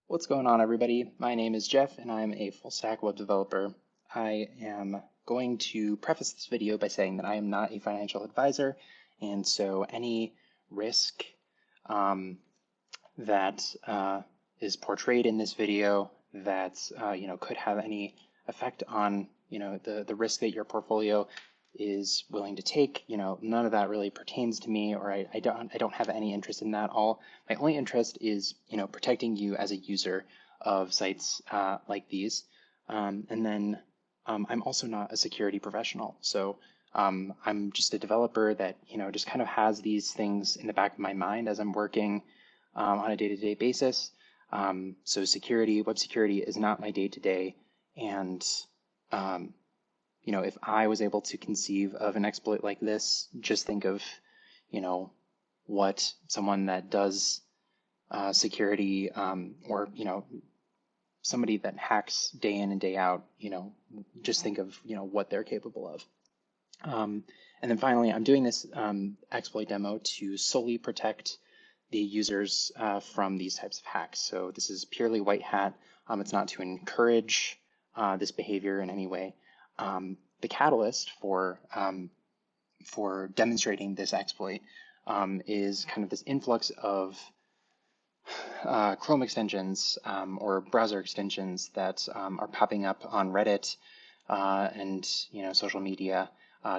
What's going on, everybody? My name is Jeff, and I'm a full-stack web developer. I am going to preface this video by saying that I am not a financial advisor, and so any risk that is portrayed in this video that could have any effect on the risk that your portfolio is willing to take, none of that really pertains to me, or I don't have any interest in that. My only interest is protecting you as a user of sites like these. And then I'm also not a security professional, so I'm just a developer that just kind of has these things in the back of my mind as I'm working on a day-to-day basis. So web security is not my day-to-day, and if I was able to conceive of an exploit like this, just think of, what someone that does security, or, somebody that hacks day in and day out, just think of, what they're capable of. And then finally, I'm doing this exploit demo to solely protect the users from these types of hacks. So this is purely white hat. It's not to encourage this behavior in any way. The catalyst for demonstrating this exploit is kind of this influx of Chrome extensions or browser extensions that are popping up on Reddit and social media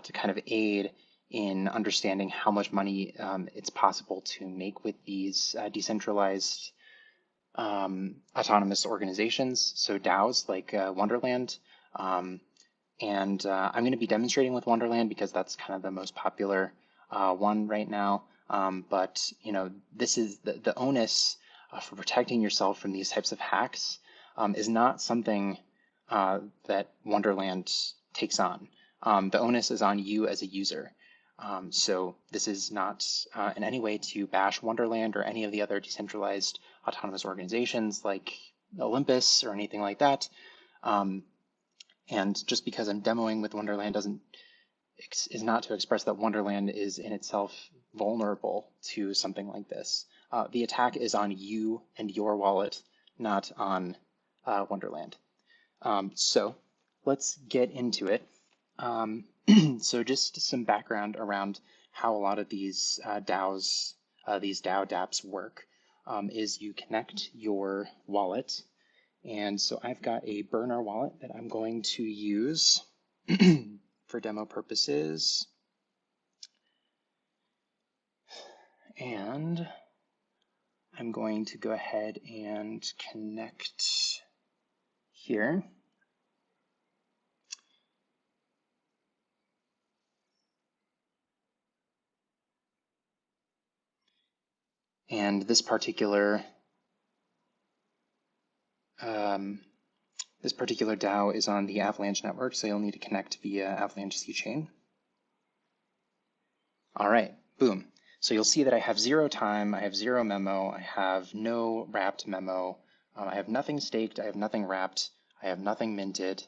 to kind of aid in understanding how much money it's possible to make with these decentralized autonomous organizations, so DAOs like Wonderland. And I'm going to be demonstrating with Wonderland because that's kind of the most popular one right now. But this is the onus for protecting yourself from these types of hacks is not something that Wonderland takes on. The onus is on you as a user. So this is not in any way to bash Wonderland or any of the other decentralized autonomous organizations like Olympus or anything like that. And just because I'm demoing with Wonderland is not to express that Wonderland is in itself vulnerable to something like this. The attack is on you and your wallet, not on Wonderland. So let's get into it. So just some background around how a lot of these DAOs, these DAO dApps work, is you connect your wallet. And so I've got a burner wallet that I'm going to use for demo purposes. And I'm going to go ahead and connect here. And this particular DAO is on the Avalanche network, so you'll need to connect via Avalanche C-chain. All right, boom. So you'll see that I have 0 time, I have 0 memo, I have no wrapped memo, I have nothing staked, I have nothing wrapped, I have nothing minted.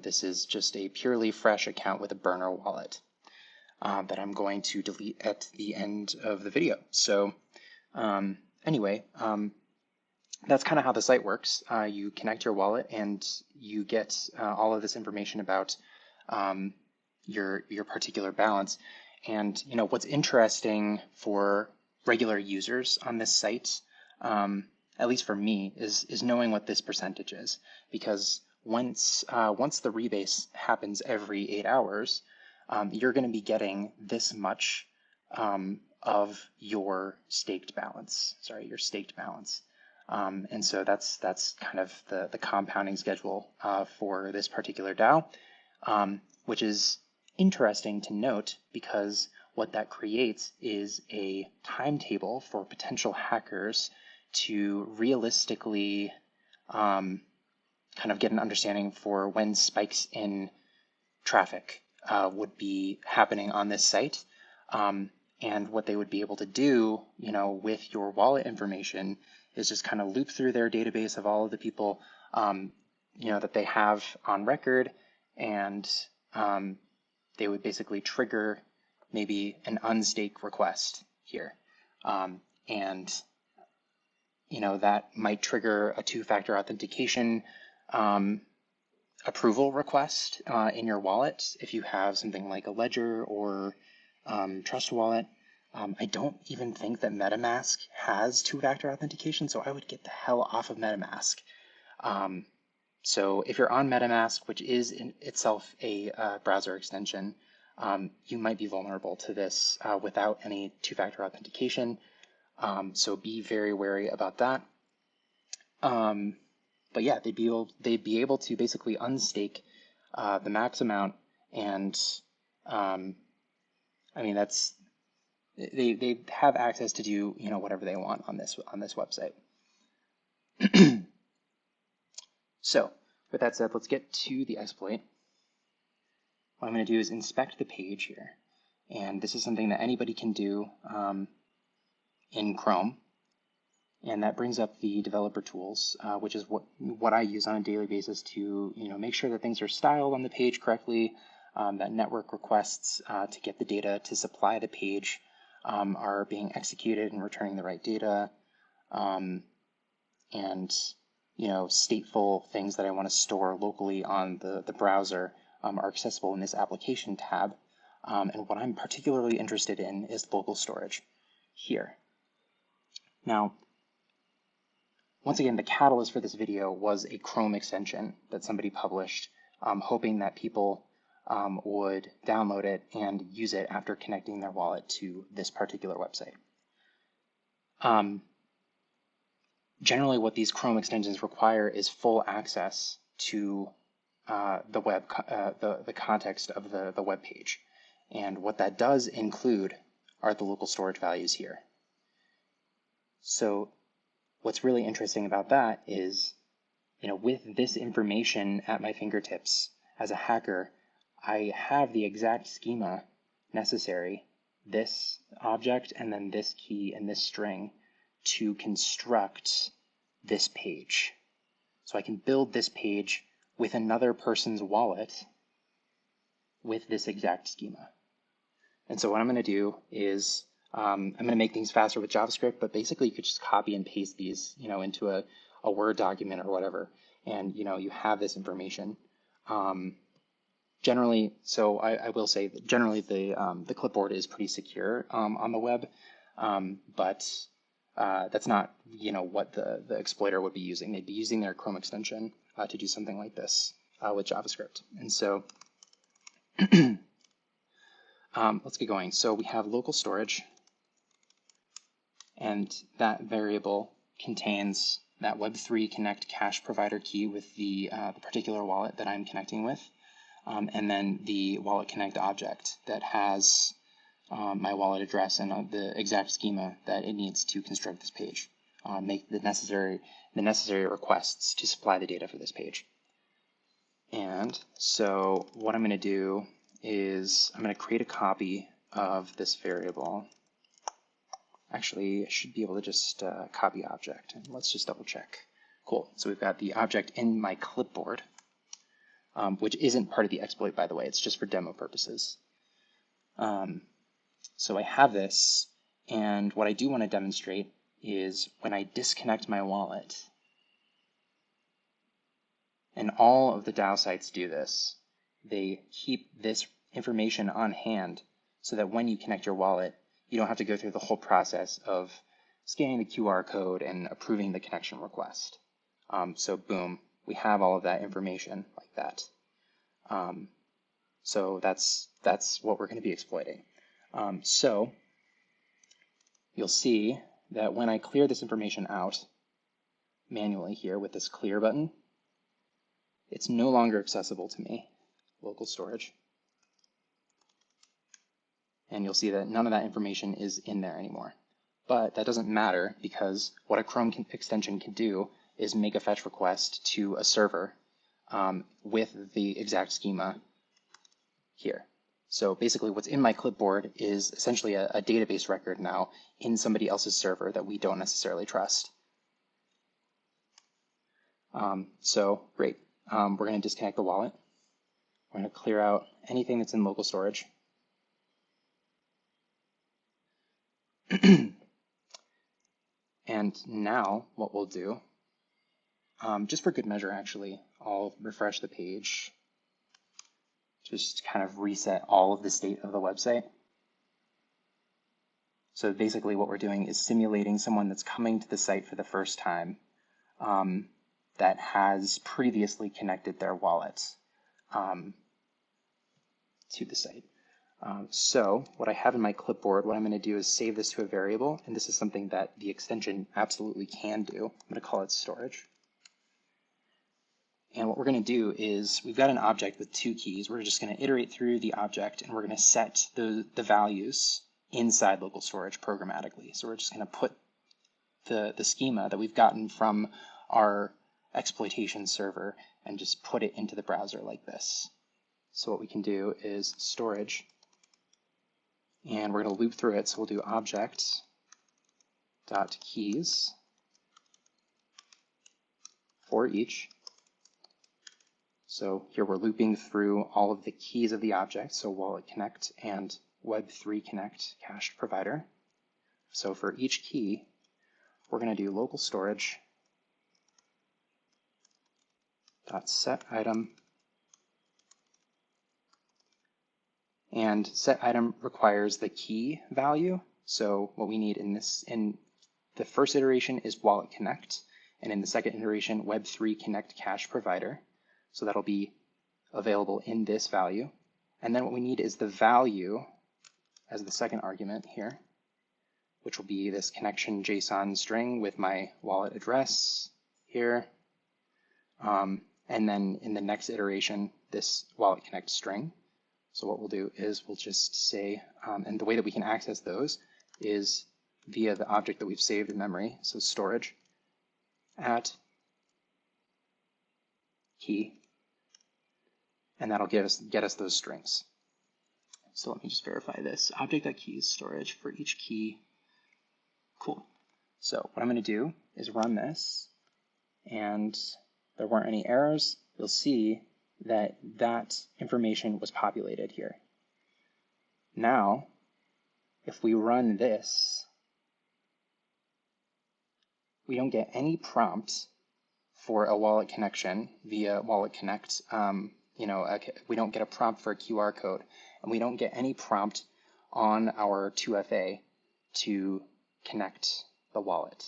This is just a purely fresh account with a burner wallet that I'm going to delete at the end of the video. So anyway, that's kind of how the site works. You connect your wallet and you get all of this information about your particular balance. And what's interesting for regular users on this site, at least for me, is knowing what this percentage is, because once the rebase happens every 8 hours, you're going to be getting this much of your staked balance. Your staked balance. And so that's kind of the compounding schedule for this particular DAO, which is interesting to note because what that creates is a timetable for potential hackers to realistically kind of get an understanding for when spikes in traffic would be happening on this site. And what they would be able to do, with your wallet information is just kind of loop through their database of all of the people, that they have on record, and they would basically trigger maybe an unstake request here. And that might trigger a two-factor authentication approval request in your wallet if you have something like a Ledger or Trust Wallet. I don't even think that MetaMask has two-factor authentication, so I would get the hell off of MetaMask. So if you're on MetaMask, which is in itself a browser extension, you might be vulnerable to this without any two-factor authentication. So be very wary about that. But yeah, they'd be able to basically unstake the max amount, and I mean they have access to do whatever they want on this website. So with that said, let's get to the exploit. What I'm going to do is inspect the page here, and this is something that anybody can do in Chrome. And that brings up the developer tools, which is what I use on a daily basis to make sure that things are styled on the page correctly, that network requests to get the data to supply the page are being executed and returning the right data, and stateful things that I want to store locally on the browser are accessible in this application tab. And what I'm particularly interested in is local storage here. Now, once again, the catalyst for this video was a Chrome extension that somebody published, hoping that people would download it and use it after connecting their wallet to this particular website. Generally, what these Chrome extensions require is full access to the web, the context of the web page. And what that does include are the local storage values here. So what's really interesting about that is, with this information at my fingertips as a hacker, I have the exact schema necessary, this object and then this key and this string, to construct this page. So I can build this page with another person's wallet with this exact schema. And so what I'm going to do is I'm going to make things faster with JavaScript, but basically you could just copy and paste these, into a Word document or whatever, and you have this information. Generally, so I will say that generally the clipboard is pretty secure on the web, but that's not what the exploiter would be using. They'd be using their Chrome extension to do something like this with JavaScript. And so let's get going. So we have local storage, and that variable contains that Web3 connect cache provider key with the particular wallet that I'm connecting with, and then the wallet connect object that has my wallet address and the exact schema that it needs to construct this page, make the necessary requests to supply the data for this page. And so what I'm going to do is I'm going to create a copy of this variable. Actually, I should be able to just copy object. And let's just double check. Cool. So we've got the object in my clipboard, which isn't part of the exploit, by the way. It's just for demo purposes. So I have this, and what I do want to demonstrate is when I disconnect my wallet, and all of the DAO sites do this, they keep this information on hand so that when you connect your wallet, you don't have to go through the whole process of scanning the QR code and approving the connection request. So boom, we have all of that information like that. So that's what we're going to be exploiting. So you'll see that when I clear this information out manually here with this clear button, it's no longer accessible to me, local storage. And you'll see that none of that information is in there anymore. But that doesn't matter, because what a Chrome extension can do is make a fetch request to a server with the exact schema here. So basically what's in my clipboard is essentially a database record now in somebody else's server that we don't necessarily trust. So great. We're going to disconnect the wallet. We're going to clear out anything that's in local storage. And now what we'll do, just for good measure actually, I'll refresh the page, just kind of reset all of the state of the website. So basically what we're doing is simulating someone that's coming to the site for the first time that has previously connected their wallet to the site. So what I have in my clipboard, what I'm going to do is save this to a variable, and this is something that the extension absolutely can do. I'm going to call it storage. And what we're going to do is we've got an object with 2 keys. We're just going to iterate through the object, and we're going to set the values inside local storage programmatically. So we're just going to put the schema that we've gotten from our exploitation server and just put it into the browser like this. So what we can do is storage, and we're going to loop through it. So we'll do object.keys for each. So here we're looping through all of the keys of the object, so wallet connect and web3 connect cached provider. So for each key, we're going to do local storage dot set item, and set item requires the key value. So what we need in the first iteration is wallet connect, and in the second iteration web3 connect cache provider. So that'll be available in this value. And then what we need is the value as the second argument here, which will be this connection JSON string with my wallet address here. And then in the next iteration, this wallet connect string. So what we'll do is we'll just say, and the way that we can access those is via the object that we've saved in memory. So storage at key, and that'll get us those strings. So let me just verify this. Object.keys storage for each key. Cool. So what I'm going to do is run this, and there weren't any errors. You'll see that that information was populated here. Now, if we run this, we don't get any prompt for a wallet connection via wallet connect. We don't get a prompt for a QR code, and we don't get any prompt on our 2FA to connect the wallet,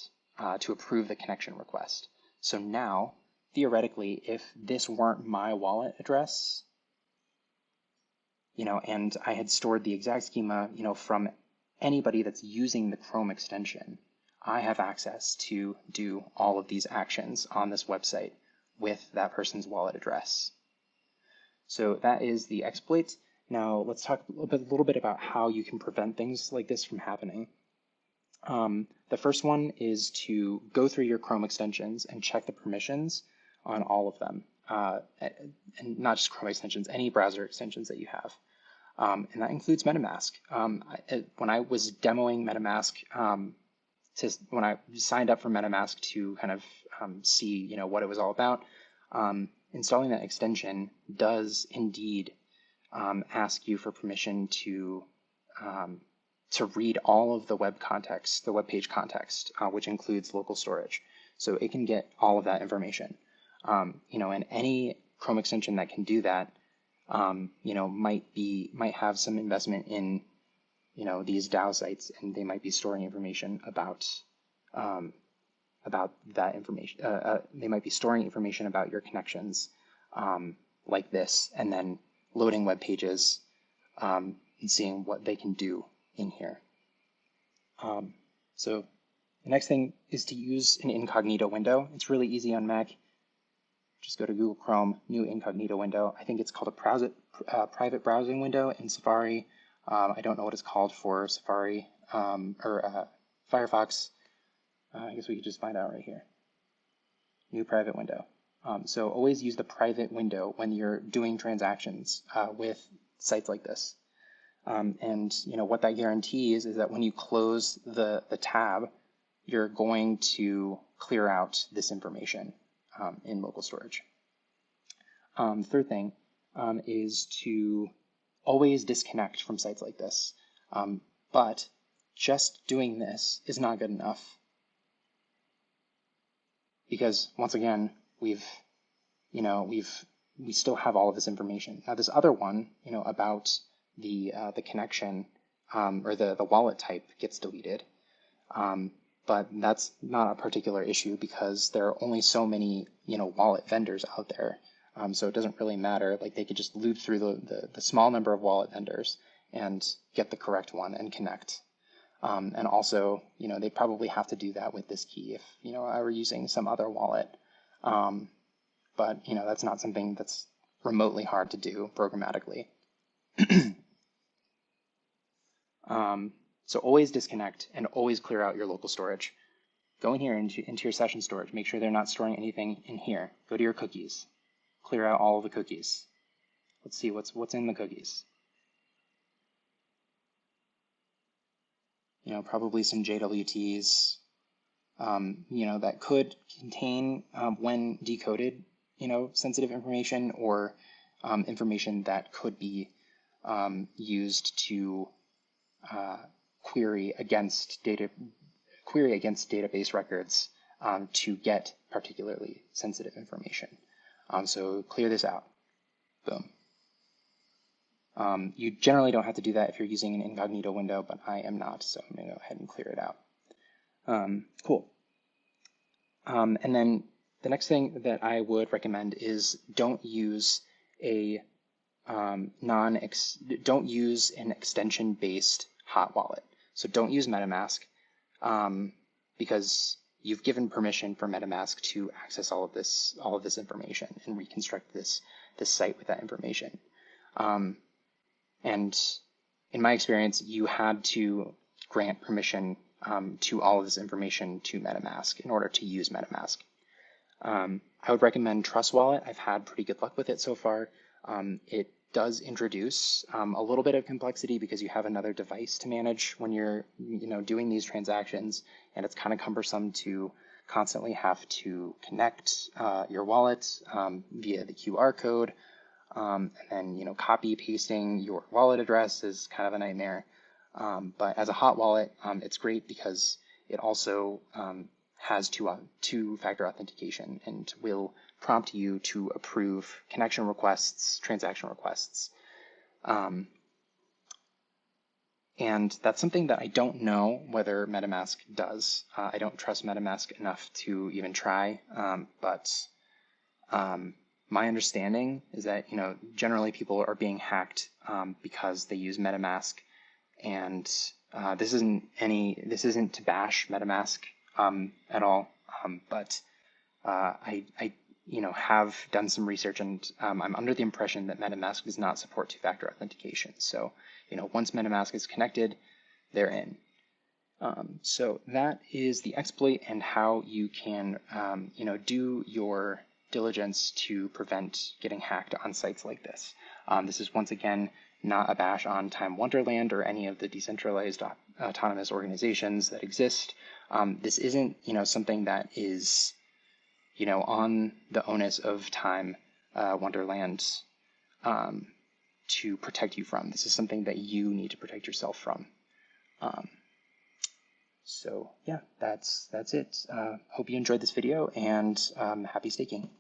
to approve the connection request. So now, theoretically, if this weren't my wallet address, and I had stored the exact schema, from anybody that's using the Chrome extension, I have access to do all of these actions on this website with that person's wallet address. So that is the exploit. Now let's talk a little bit about how you can prevent things like this from happening. The first one is to go through your Chrome extensions and check the permissions on all of them, and not just Chrome extensions, any browser extensions that you have. And that includes MetaMask. When I was demoing MetaMask, when I signed up for MetaMask to kind of see what it was all about, installing that extension does indeed ask you for permission to read all of the web context, the web page context, which includes local storage. So it can get all of that information. And any Chrome extension that can do that, might have some investment in these DAO sites, and they might be storing information about that information. They might be storing information about your connections like this, and then loading web pages and seeing what they can do in here. So the next thing is to use an incognito window. It's really easy on Mac. Just go to Google Chrome, new incognito window. I think it's called a private browsing window in Safari. I don't know what it's called for Safari or Firefox. I guess we could just find out right here. New private window. So always use the private window when you're doing transactions with sites like this. And what that guarantees is that when you close the tab, you're going to clear out this information in local storage. Third thing is to always disconnect from sites like this. But just doing this is not good enough. because once again, we still have all of this information. Now this other one, about the connection, or the wallet type gets deleted. But that's not a particular issue because there are only so many, wallet vendors out there. So it doesn't really matter. Like they could just loop through the small number of wallet vendors and get the correct one and connect. And also, they probably have to do that with this key if, I were using some other wallet. But, that's not something that's remotely hard to do programmatically. So always disconnect and always clear out your local storage. Go in here into your session storage. Make sure they're not storing anything in here. Go to your cookies. Clear out all of the cookies. Let's see what's in the cookies. Probably some JWTs, that could contain, when decoded, sensitive information or information that could be used to query against database records to get particularly sensitive information. So clear this out. Boom. You generally don't have to do that if you're using an incognito window, but I am not, so I'm going to go ahead and clear it out. Cool. And then the next thing that I would recommend is don't use an extension-based hot wallet. So don't use MetaMask because you've given permission for MetaMask to access all of this information and reconstruct this site with that information. And in my experience, you had to grant permission to all of this information to MetaMask in order to use MetaMask. I would recommend Trust Wallet. I've had pretty good luck with it so far. It does introduce a little bit of complexity because you have another device to manage when you're doing these transactions, and it's kind of cumbersome to constantly have to connect your wallet via the QR code. And then, copy pasting your wallet address is kind of a nightmare. But as a hot wallet, it's great because it also has two-factor authentication and will prompt you to approve connection requests, transaction requests. And that's something that I don't know whether MetaMask does. I don't trust MetaMask enough to even try, but my understanding is that, generally people are being hacked because they use MetaMask, and this isn't to bash MetaMask at all, but I have done some research, and I'm under the impression that MetaMask does not support two-factor authentication. So, once MetaMask is connected, they're in. So that is the exploit and how you can, do your diligence to prevent getting hacked on sites like this. This is once again not a bash on Time Wonderland or any of the decentralized autonomous organizations that exist. This isn't, something that is, on the onus of Time Wonderland to protect you from. This is something that you need to protect yourself from. So yeah, that's it. Hope you enjoyed this video, and happy staking.